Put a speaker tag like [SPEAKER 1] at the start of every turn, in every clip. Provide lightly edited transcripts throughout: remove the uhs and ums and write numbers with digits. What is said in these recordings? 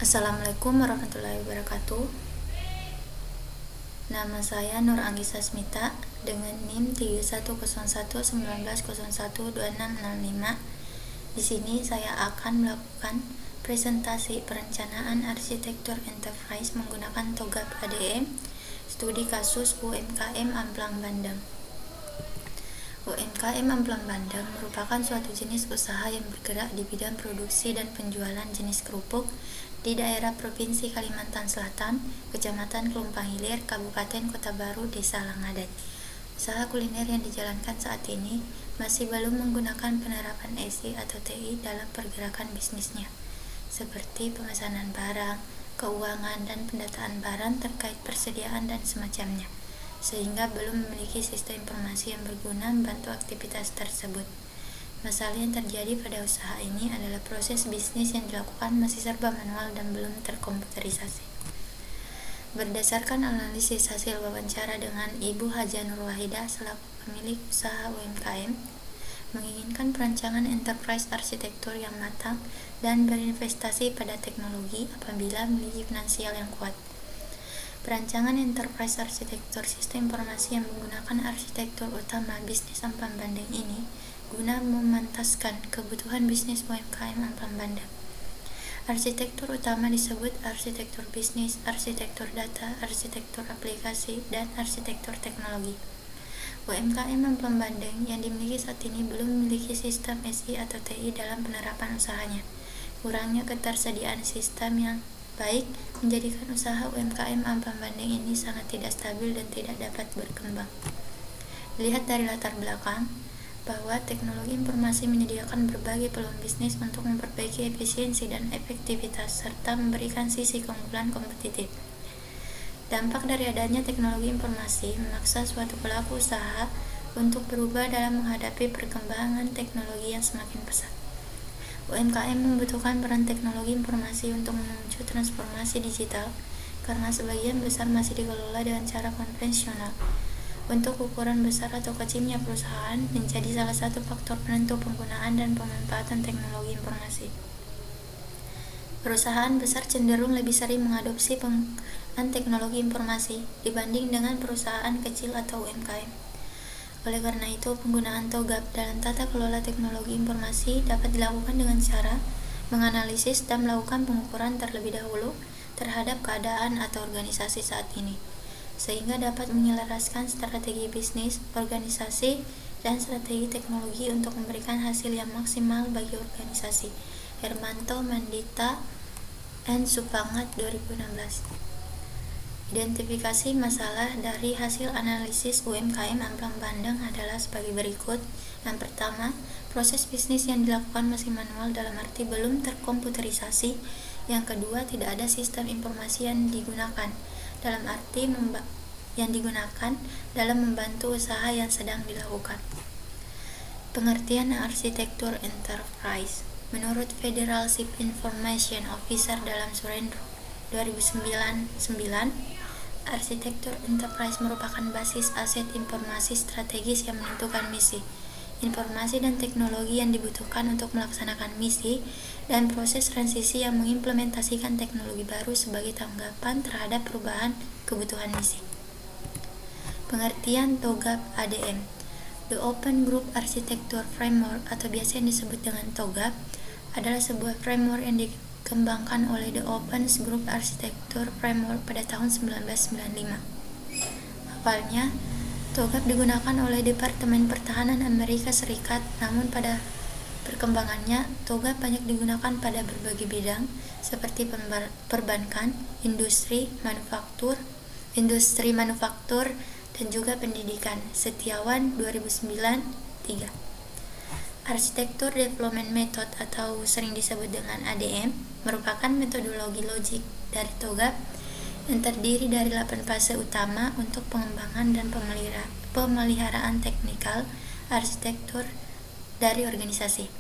[SPEAKER 1] Assalamualaikum warahmatullahi wabarakatuh. Nama saya Nur Anggisa Smita dengan NIM 310119012665. Di sini saya akan melakukan presentasi perencanaan arsitektur enterprise menggunakan TOGAP ADM, studi kasus UMKM Amplang Bandeng. UMKM Amplang Bandeng merupakan suatu jenis usaha yang bergerak di bidang produksi dan penjualan jenis kerupuk di daerah Provinsi Kalimantan Selatan, Kecamatan Kelumpang Hilir, Kabupaten Kota Baru, Desa Langadai. Usaha kuliner yang dijalankan saat ini masih belum menggunakan penerapan SI atau TI dalam pergerakan bisnisnya, seperti pemesanan barang, keuangan, dan pendataan barang terkait persediaan dan semacamnya, sehingga belum memiliki sistem informasi yang berguna membantu aktivitas tersebut. Masalah yang terjadi pada usaha ini adalah proses bisnis yang dilakukan masih serba manual dan belum terkomputerisasi. Berdasarkan analisis hasil wawancara dengan Ibu Haja Nur Wahidah selaku pemilik usaha UMKM, menginginkan perancangan enterprise arsitektur yang matang dan berinvestasi pada teknologi apabila memiliki finansial yang kuat. Perancangan enterprise arsitektur sistem informasi yang menggunakan arsitektur utama bisnis Amplang Bandeng ini guna memantaskan kebutuhan bisnis UMKM Amplang Bandeng. Arsitektur utama disebut arsitektur bisnis, arsitektur data, arsitektur aplikasi, dan arsitektur teknologi. UMKM Amplang Bandeng yang dimiliki saat ini belum memiliki sistem SI atau TI dalam penerapan usahanya. Kurangnya ketersediaan sistem yang baik menjadikan usaha UMKM Amplang Bandeng ini sangat tidak stabil dan tidak dapat berkembang. Dilihat dari latar belakang bahwa teknologi informasi menyediakan berbagai peluang bisnis untuk memperbaiki efisiensi dan efektivitas serta memberikan sisi keunggulan kompetitif. Dampak dari adanya teknologi informasi memaksa suatu pelaku usaha untuk berubah dalam menghadapi perkembangan teknologi yang semakin pesat. UMKM membutuhkan peran teknologi informasi untuk menuju transformasi digital karena sebagian besar masih dikelola dengan cara konvensional. Untuk ukuran besar atau kecilnya perusahaan menjadi salah satu faktor penentu penggunaan dan pemanfaatan teknologi informasi. Perusahaan besar cenderung lebih sering mengadopsi penggunaan teknologi informasi dibanding dengan perusahaan kecil atau UMKM. Oleh karena itu, penggunaan TOGAP dalam tata kelola teknologi informasi dapat dilakukan dengan cara menganalisis dan melakukan pengukuran terlebih dahulu terhadap keadaan atau organisasi saat ini, sehingga dapat menyelaraskan strategi bisnis, organisasi, dan strategi teknologi untuk memberikan hasil yang maksimal bagi organisasi. Hermanto Mandita and Supangat 2016. Identifikasi masalah dari hasil analisis UMKM Amplang Bandeng adalah sebagai berikut. Yang pertama, proses bisnis yang dilakukan masih manual dalam arti belum terkomputerisasi. Yang kedua, tidak ada sistem informasi yang digunakan dalam arti yang digunakan dalam membantu usaha yang sedang dilakukan. Pengertian arsitektur enterprise. Menurut Federal Chief Information Officer dalam Surendro 2009, arsitektur enterprise merupakan basis aset informasi strategis yang menentukan misi, informasi dan teknologi yang dibutuhkan untuk melaksanakan misi, dan proses transisi yang mengimplementasikan teknologi baru sebagai tanggapan terhadap perubahan kebutuhan misi. Pengertian TOGAP ADM. The Open Group Architecture Framework atau biasa yang disebut dengan TOGAP adalah sebuah framework yang dikembangkan oleh The Open Group Architecture Framework pada tahun 1995. Awalnya, TOGAP digunakan oleh Departemen Pertahanan Amerika Serikat, namun pada perkembangannya, TOGAP banyak digunakan pada berbagai bidang seperti perbankan, industri manufaktur, dan juga pendidikan. Setiawan 2009, 3. Arsitektur Development Method atau sering disebut dengan ADM merupakan metodologi logik dari TOGAP yang terdiri dari 8 fase utama untuk pengembangan dan pemeliharaan teknikal arsitektur dari organisasi.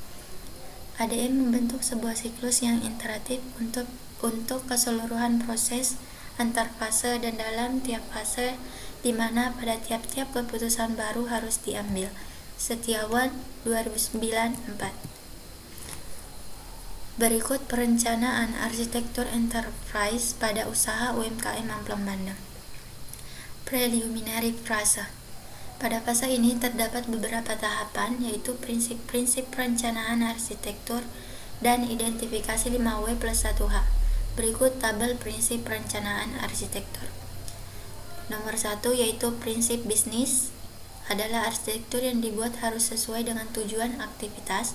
[SPEAKER 1] ADM membentuk sebuah siklus yang iteratif untuk keseluruhan proses antar fase dan dalam tiap fase, di mana pada tiap-tiap keputusan baru harus diambil. Setiawan 2009, 4. Berikut perencanaan arsitektur enterprise pada usaha UMKM Amplang Bandeng. Preliminary fase. Pada fase ini terdapat beberapa tahapan, yaitu prinsip-prinsip perencanaan arsitektur dan identifikasi 5W+1H. Berikut tabel prinsip perencanaan arsitektur. Nomor 1 yaitu prinsip bisnis, adalah arsitektur yang dibuat harus sesuai dengan tujuan aktivitas,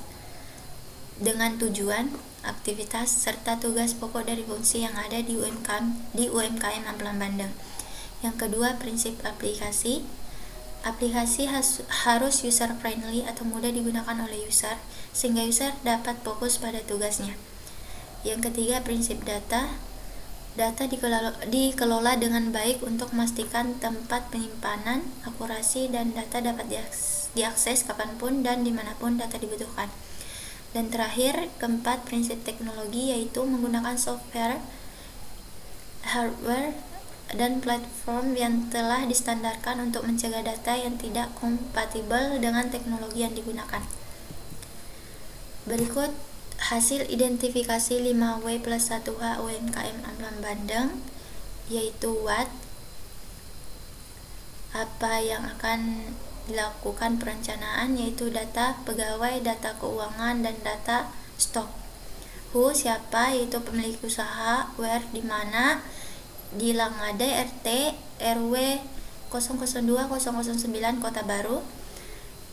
[SPEAKER 1] serta tugas pokok dari fungsi yang ada di UMKM Amplang Bandeng. Yang kedua, prinsip aplikasi. Aplikasi harus user friendly atau mudah digunakan oleh user, sehingga user dapat fokus pada tugasnya. Yang ketiga, prinsip data. Data dikelola dengan baik untuk memastikan tempat penyimpanan, akurasi, dan data dapat diakses kapanpun dan dimanapun data dibutuhkan. Dan terakhir, keempat, prinsip teknologi, yaitu menggunakan software, hardware, dan platform yang telah distandarkan untuk mencegah data yang tidak kompatibel dengan teknologi yang digunakan. Berikut hasil identifikasi 5W+1H UMKM Amplang Bandeng, yaitu what, apa yang akan dilakukan perencanaan, yaitu data pegawai, data keuangan, dan data stok. Who, siapa, yaitu pemilik usaha. Where, di mana, di Langade, RT RW 002009 Kota Baru.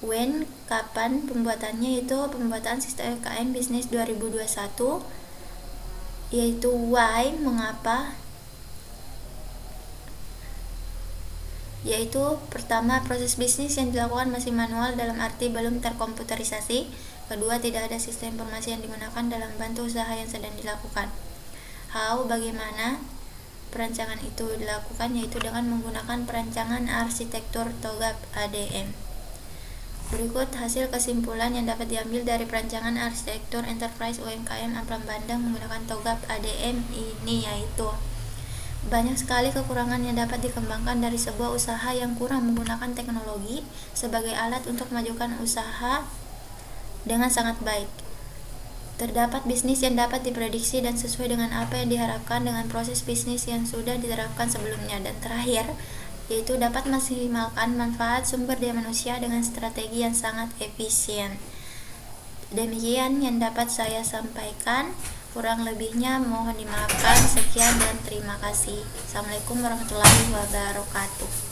[SPEAKER 1] When, kapan pembuatannya, yaitu pembuatan sistem UMKM Bisnis 2021. Yaitu why, mengapa, yaitu pertama, proses bisnis yang dilakukan masih manual dalam arti belum terkomputerisasi. Kedua, tidak ada sistem informasi yang digunakan dalam bantu usaha yang sedang dilakukan. How, bagaimana perancangan itu dilakukan, yaitu dengan menggunakan perancangan arsitektur TOGAP ADM. Berikut hasil kesimpulan yang dapat diambil dari perancangan arsitektur enterprise UMKM Amplang Bandeng menggunakan TOGAP ADM ini, yaitu banyak sekali kekurangan yang dapat dikembangkan dari sebuah usaha yang kurang menggunakan teknologi sebagai alat untuk memajukan usaha dengan sangat baik. Terdapat bisnis yang dapat diprediksi dan sesuai dengan apa yang diharapkan dengan proses bisnis yang sudah diterapkan sebelumnya. Dan terakhir, yaitu dapat maksimalkan manfaat sumber daya manusia dengan strategi yang sangat efisien. Demikian yang dapat saya sampaikan. Kurang lebihnya mohon dimaafkan. Sekian dan terima kasih. Assalamualaikum warahmatullahi wabarakatuh.